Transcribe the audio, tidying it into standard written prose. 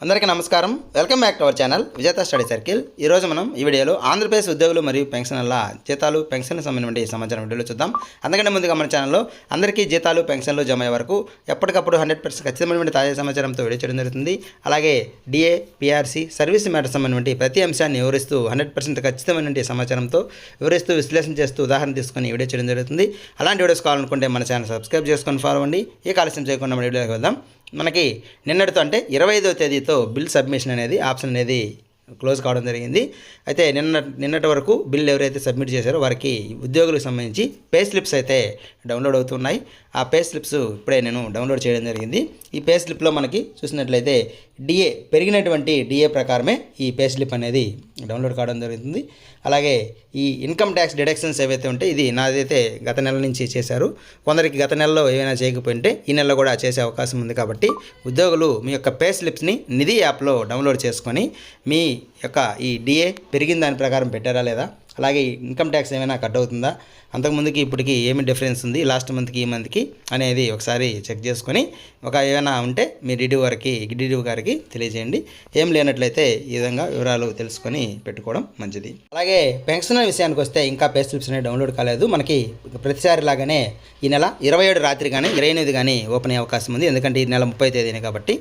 అందరికీ నమస్కారం. Welcome back to our channel విజేత స్టడీ సర్కిల్. ఈరోజు మనం ఈ వీడియోలో ఆంధ్రప్రదేశ్ ఉద్యోగులు మరియు పెన్షనర్ల జీతాలు పెన్షన్లకు సంబంధించిన సమాచారం వీడియోలో చూద్దాం. అందుకంటే ముందుగా మన ఛానల్లో అందరికీ జీతాలు పెన్షన్లు జమ అయ్యే వరకు ఎప్పటికప్పుడు 100% ఖచ్చితమైన తాజా సమాచారంతో వీడియో చేయడం జరుగుతుంది. అలాగే డిఏ, పిఆర్సీ, సర్వీస్ మ్యాటర్ సంబంధించిన ప్రతి అంశాన్ని వివరిస్తూ 100% ఖచ్చితమైన సమాచారంతో వివరిస్తూ విశ్లేషణ చేస్తూ ఉదాహరణ తీసుకొని వీడియో చేయడం జరుగుతుంది. అలాంటి వీడియోస్ కావాలనుకుంటే మన ఛానల్ సబ్స్క్రైబ్ చేసుకొని ఫాలో అవ్వండి. ఈ ఆలస్యం చేయకుండా మన వీడియోకి వెళ్దాం. మనకి నిన్నటితో అంటే 25వ తేదీతో బిల్ సబ్మిషన్ అనేది ఆప్షన్ అనేది క్లోజ్ కావడం జరిగింది. అయితే నిన్నటి వరకు బిల్ ఎవరైతే సబ్మిట్ చేశారో వారికి ఉద్యోగులకు సంబంధించి పే స్లిప్స్ అయితే డౌన్లోడ్ అవుతున్నాయి. ఆ పే స్లిప్స్ ఇప్పుడే నేను డౌన్లోడ్ చేయడం జరిగింది. ఈ పే స్లిప్లో మనకి చూసినట్లయితే పెరిగినటువంటి డిఏ ప్రకారమే ఈ పే స్లిప్ అనేది డౌన్లోడ్ కావడం జరుగుతుంది. అలాగే ఈ ఇన్కమ్ ట్యాక్స్ డిడక్షన్స్ ఏవైతే ఉంటాయి, ఇది నాదైతే గత నెల నుంచి చేశారు. కొందరికి గత నెలలో ఏమైనా చేయకపోయింటే ఈ నెలలో కూడా చేసే అవకాశం ఉంది. కాబట్టి ఉద్యోగులు మీ యొక్క పే స్లిప్స్ని నిధి యాప్లో డౌన్లోడ్ చేసుకొని మీ యొక్క ఈ డిఏ పెరిగిన దాని ప్రకారం పెట్టారా లేదా, అలాగే ఇన్కమ్ ట్యాక్స్ ఏమైనా కట్ అవుతుందా, అంతకుముందుకి ఇప్పటికి ఏమి డిఫరెన్స్ ఉంది లాస్ట్ మంత్కి ఈ మంత్కి అనేది ఒకసారి చెక్ చేసుకొని ఏమైనా ఉంటే మీ డిడిఓ గారికి తెలియజేయండి. ఏం లేనట్లయితే ఈ విధంగా వివరాలు తెలుసుకొని పెట్టుకోవడం మంచిది. అలాగే పెన్షన్ విషయానికి వస్తే ఇంకా పే స్లిప్స్ అనేవి డౌన్లోడ్ కాలేదు. మనకి ప్రతిసారి లాగానే ఈ నెల 27 రాత్రి కానీ 28 కానీ ఓపెన్ అయ్యే అవకాశం ఉంది. ఎందుకంటే ఈ నెల 30వ తేదీనే కాబట్టి